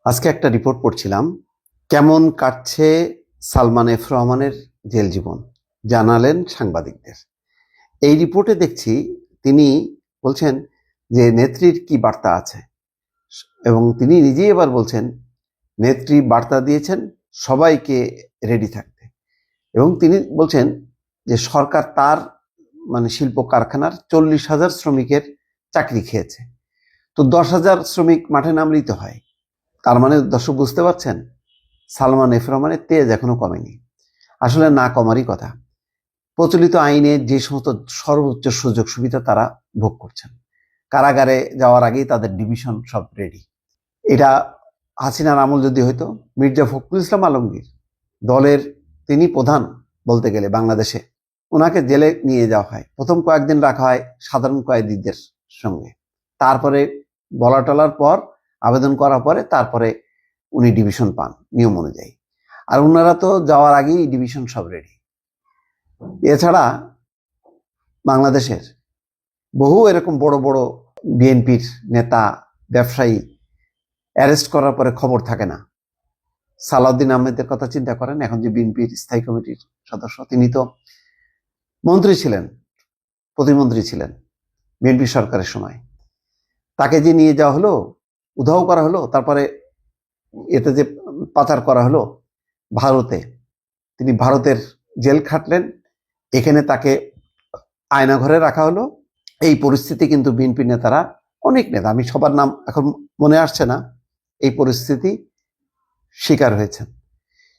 আজকে একটা রিপোর্ট পড়ছিলাম, কেমন কাটছে সালমান এফ রহমানের জেল জীবন, জানালেন সাংবাদিকদের। এই রিপোর্টে দেখছি তিনি বলছেন যে নেত্রীর কি বার্তা আছে, এবং তিনি নিজেই এবার বলছেন নেত্রী বার্তা দিয়েছেন সবাইকে রেডি থাকতে। এবং তিনি বলছেন যে সরকার তার শিল্প কারখানার 40,000 শ্রমিকের চাকরি খেয়েছে, তো 10,000 শ্রমিক মাঠে নামলেই তো হয়। তার মানে দর্শক বুঝতে পারছেন, সালমান এফ রহমানের তেজ এখনো কমেনি। আসলে না কমারই কথা। প্রচলিত আইনে যে সমস্ত সর্বোচ্চ সুযোগ সুবিধা তারা ভোগ করছেন, কারাগারে যাওয়ার আগেই তাদের ডিভিশন সব রেডি। এটা হাসিনার আমল যদি হইতো, মির্জা ফখরুল ইসলাম আলমগীর দলের তিনি প্রধান বলতে গেলে বাংলাদেশে, ওনাকে জেলে নিয়ে যাওয়া হয়। প্রথম কয়েকদিন রাখা হয় সাধারণ কয়েদিদের সঙ্গে, তারপরে বলা টলার পর আবেদন করার পরে তারপরে উনি ডিভিশন পান নিয়ম অনুযায়ী। আর ওনারা তো যাওয়ার আগেই ডিভিশন সব রেডি। এছাড়া বাংলাদেশের বহু এরকম বড় বড় বিএনপির নেতা ব্যবসায়ী অ্যারেস্ট করার পরে খবর থাকে না। সালাউদ্দিন আহমেদের কথা চিন্তা করেন, এখন যে বিএনপির স্থায়ী কমিটির সদস্য, তিনি তো মন্ত্রী ছিলেন, প্রতিমন্ত্রী ছিলেন বিএনপি সরকারের সময়। তাকে যে নিয়ে যাওয়া হলো, উধাও করা হলো, তারপরে এতে যে পাচার করা হলো ভারতে, তিনি ভারতের জেল খাটলেন, এখানে তাকে আয়নাঘরে রাখা হলো। এই পরিস্থিতি কিন্তু বিএনপি নেতারা, অনেক নেতা, আমি সবার নাম এখন মনে আসছে না, এই পরিস্থিতি শিকার হয়েছেন।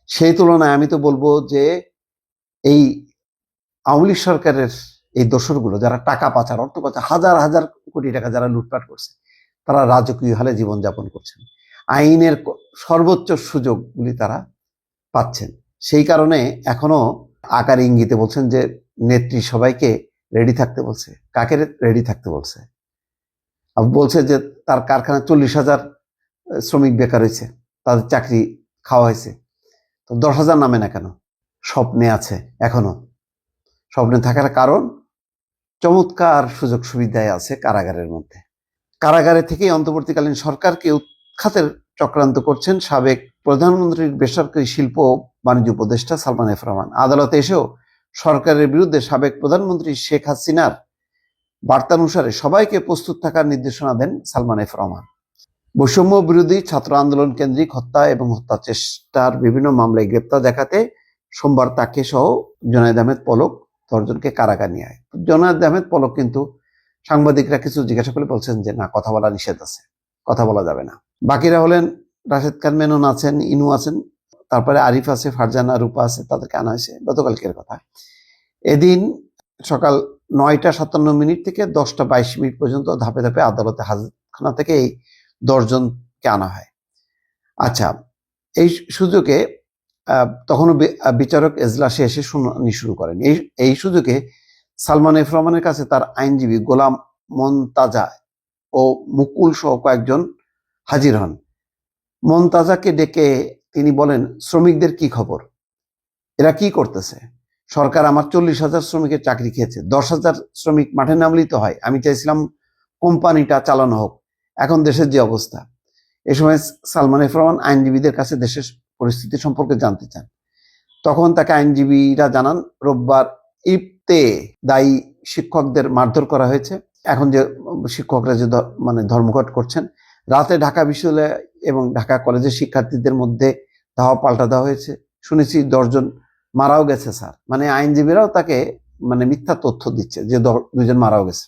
সেই তুলনায় আমি তো বলবো যে এই আওয়ামী লীগ সরকারের এই দোসরগুলো যারা টাকা পাচার, অর্থ পাচার, হাজার হাজার কোটি টাকা যারা লুটপাট করছে, তারা রাজকীয় হালে জীবনযাপন করছেন, আইনের সর্বোচ্চ সুযোগগুলি তারা পাচ্ছেন। সেই কারণে এখনো আকার ইঙ্গিতে বলছেন যে নেত্রী সবাইকে রেডি থাকতে বলছে। কাকে রেডি থাকতে বলছে? বলছে যে তার কারখানায় 40,000 শ্রমিক বেকার হয়েছে, তাদের চাকরি খাওয়া হয়েছে, তো 10,000 নামে না কেন? স্বপ্নে আছে এখনো। স্বপ্নে থাকার কারণ চমৎকার সুযোগ সুবিধায় আছে কারাগারের মধ্যে। কারাগারে থেকেই অন্তর্বর্তীকালীন সরকারকে উৎখাতের চক্রান্ত করছেন সাবেক প্রধানমন্ত্রীর বেসরকারি শিল্প ও বাণিজ্য উপদেষ্টা সালমান এফ রহমান। আদালতে এসেও সরকারের বিরুদ্ধে সাবেক প্রধানমন্ত্রী শেখ হাসিনার বার্তানুসারে সবাইকে প্রস্তুত থাকার নির্দেশনা দেন সালমান এফ রহমান। বৈষম্য বিরোধী ছাত্র আন্দোলন কেন্দ্রিক হত্যা এবং হত্যা চেষ্টার বিভিন্ন মামলায় গ্রেপ্তার দেখাতে সোমবার তাকে সহ জুনায়েদ আহমেদ পলক 10 জনকে কারাগারে নিয়ে আয়। জুনায়েদ আহমেদ পলক কিন্তু সাংবাদিকরা কিছু জিজ্ঞাসা করে বলছেন যে না, কথা বলা নিষেধ আছে, কথা বলা যাবে না। বাকিরা হলেন রাশেদ খান মেনন আছেন, ইনু আছেন, তারপরে আরিফ আছে, ফারজানা, রূপা আছে, তাদেরকে আনা হয়েছে গতকালকের কথা। এদিন সকাল 9টা 57 মিনিট থেকে 10টা 22 মিনিট পর্যন্ত ধাপে ধাপে আদালতে হাজতখানা থেকে এই 10 জনকে আনা হয়। আচ্ছা, এই সুযোগে তখনও বিচারক এজলাসে এসে শুনানি শুরু করেন। এই সুযোগে সালমান এফ রহমানের কাছে তার আইনজীবী গোলাম মন্তাজা ও মুকুল সহ কয়েকজন হাজির হন। মন্তাজাকে ডেকে তিনি বলেন, শ্রমিকদের কি খবর, এরা কি করতেছে? সরকার আমার 40,000 শ্রমিকের চাকরি খেয়েছে, 10,000 শ্রমিক মাঠে নামলেই তো হয়। আমি চাইছিলাম কোম্পানিটা চালানো হোক, এখন দেশের যে অবস্থা। এ সময় সালমান এফ রহমান আইনজীবীদের কাছে দেশের পরিস্থিতি সম্পর্কে জানতে চান। তখন তাকে আইনজীবীরা জানান, রোববার ইফতে দায়ী শিক্ষকদের মারধর করা হয়েছে। এখন যে শিক্ষকরা যে ধর্মঘট করছেন, রাতে ঢাকা বিশ্ববিদ্যালয় এবং ঢাকা কলেজের শিক্ষার্থীদের মধ্যে ধাওয়া পাল্টা দেওয়া হয়েছে। শুনেছি 10 জন মারাও গেছে স্যার। আইনজীবীরাও তাকে মিথ্যা তথ্য দিচ্ছে যে 2 জন মারাও গেছে।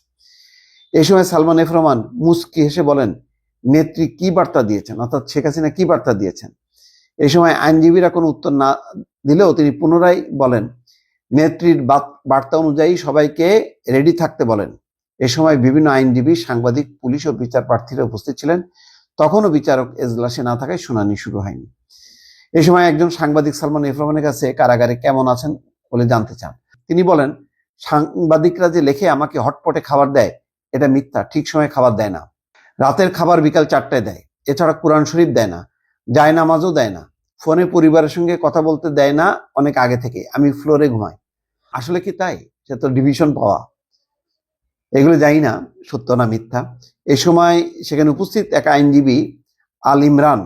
এই সময় সালমান এফ রহমান মুস্কি হেসে বলেন, নেত্রী কি বার্তা দিয়েছেন, অর্থাৎ শেখ হাসিনা কি বার্তা দিয়েছেন? এই সময় আইনজীবীরা কোনো উত্তর না দিলেও তিনি পুনরায় বলেন, নেত্রীর বার্তা অনুযায়ী সবাইকে রেডি থাকতে বলেন। এ সময় বিভিন্ন আইনজীবী, সাংবাদিক, পুলিশ ও বিচার প্রার্থীরা উপস্থিত ছিলেন। তখনও বিচারক এজলাসে না থাকায় শুনানি শুরু হয়নি। এই সময় একজন সাংবাদিক সালমান এফ রহমানের কাছে কারাগারে কেমন আছেন বলে জানতে চান। তিনি বলেন, সাংবাদিকরা যে লেখে আমাকে হটপটে খাবার দেয়, এটা মিথ্যা। ঠিক সময় খাবার দেয় না। রাতের খাবার বিকাল 4টায় দেয়। এছাড়া কোরআন শরীফ দেয় না, জায়নামাজও দেয় না, ফোনে পরিবারের সঙ্গে কথা বলতে দেয় না অনেক আগে থেকে। আমি ফ্লোরে ঘুমাই। আসলে কি তাই? সে তো ডিভিশন পাওয়া। এগুলো জানি না সত্য না মিথ্যা। এই সময় সেখানে উপস্থিত এক আইনজীবী আল ইমরান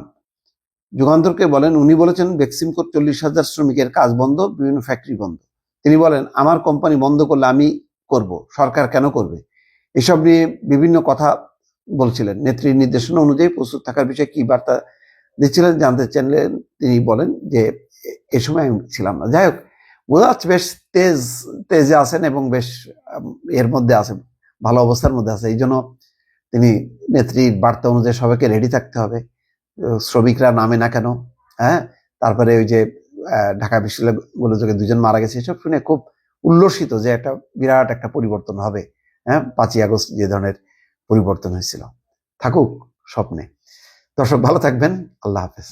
যুগান্তরকে বলেন, উনি বলেছেন বেক্সিমকোর 40,000 শ্রমিকের কাজ বন্ধ, বিভিন্ন ফ্যাক্টরি বন্ধ। তিনি বলেন, আমার কোম্পানি বন্ধ করলে আমি করব, সরকার কেন করবে? এসব নিয়ে বিভিন্ন কথা বলছিলেন। নেত্রীর নির্দেশনা অনুযায়ী প্রস্তুত থাকার বিষয়ে কি বার্তা দিচ্ছিলেন জানতে চাইলেন। তিনি বলেন যে এ সময় আমি ছিলাম না। যাই হোক, বোঝা যাচ্ছে বেশ তেজে আছেন এবং বেশ এর মধ্যে আছেন, ভালো অবস্থার মধ্যে আছে। এই জন্য তিনি নেত্রীর বার্তা অনুযায়ী সবাইকে রেডি থাকতে হবে। শ্রমিকরা নামে না কেন, হ্যাঁ, তারপরে ওই যে ঢাকা বিশ্ববিদ্যালয় 2জন মারা গেছে, এসব শুনে খুব উল্লসিত যে একটা বিরাট একটা পরিবর্তন হবে। হ্যাঁ, 5ই আগস্ট যে ধরনের পরিবর্তন হয়েছিল, থাকুক স্বপ্নে। দর্শক ভালো থাকবেন, আল্লাহ হাফেজ।